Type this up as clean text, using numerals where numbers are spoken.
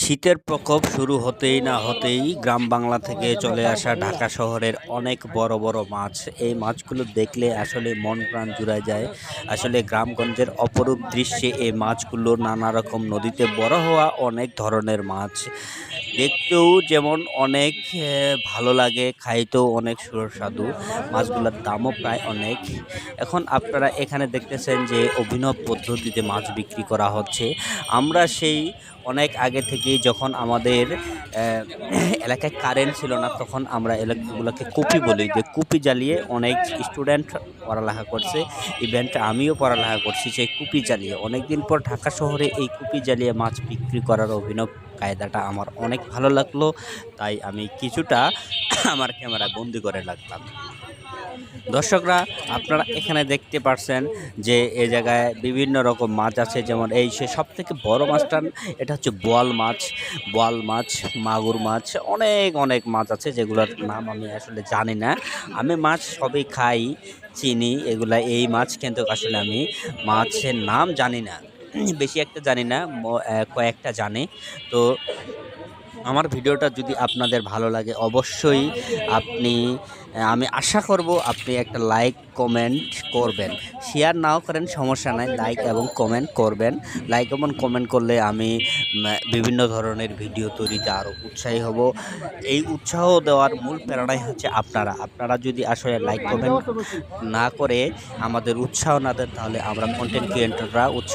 শীতের প্রকোপ শুরু হতেই না হতেই গ্রাম বাংলা থেকে চলে আসা ঢাকা শহরের অনেক বড় বড় মাছ। এই মাছগুলো দেখলে আসলে মন প্রাণ জুড়ায় যায়। আসলে গ্রামগঞ্জের অপরূপ দৃশ্যে এই মাছগুলো নানা রকম নদীতে বড় হওয়া অনেক ধরনের মাছ। দেখতেও যেমন অনেক ভালো লাগে, খাইতেও অনেক সুস্বাদু। মাছগুলোর দামও প্রায় অনেক। এখন আপনারা এখানে দেখতেছেন যে অভিনব পদ্ধতিতে মাছ বিক্রি করা হচ্ছে। আমরা সেই অনেক আগে থেকেই যখন আমাদের এলাকায় কারেন্ট ছিল না, তখন আমরা এগুলোকে কুপি বলি, যে কুপি জ্বালিয়ে অনেক স্টুডেন্ট পড়ালেখা করছে। ইভেন্ট আমিও পড়ালেখা করছি সেই কুপি জ্বালিয়ে। অনেকদিন পর ঢাকা শহরে এই কুপি জ্বালিয়ে মাছ বিক্রি করার অভিনব কায়দাটা আমার অনেক ভালো লাগলো। তাই আমি কিছুটা আমার ক্যামেরা বন্দি করে রাখলাম। দর্শকরা, আপনারা এখানে দেখতে পারছেন যে এই জায়গায় বিভিন্ন রকম মাছ আছে। যেমন এই সে সব থেকে বড় মাছটা, এটা হচ্ছে বোয়াল মাছ। বোয়াল মাছ, মাগুর মাছ, অনেক অনেক মাছ আছে যেগুলোর নাম আমি আসলে জানি না। আমি মাছ সবই খাই, চিনি এগুলা, এই মাছ কিন্তু আসলে আমি মাছের নাম জানি না, বেশি একটা জানি না, কয়েকটা জানি। তো আমার ভিডিওটা যদি আপনাদের ভালো লাগে, অবশ্যই আপনি আমি আশা করব আপনি একটা লাইক কমেন্ট করবেন। শেয়ার নাও করেন, সমস্যা নাই, লাইক এবং কমেন্ট করবেন। লাইক এবং কমেন্ট করলে আমি বিভিন্ন ধরনের ভিডিও তৈরিতে আরও উৎসাহী হব। এই উৎসাহ দেওয়ার মূল প্রেরণাই হচ্ছে আপনারা। আপনারা যদি আসলে লাইক কমেন্ট না করে আমাদের উৎসাহ না দেন, তাহলে আমরা কন্টেন্ট ক্রিয়েটররা উৎসাহ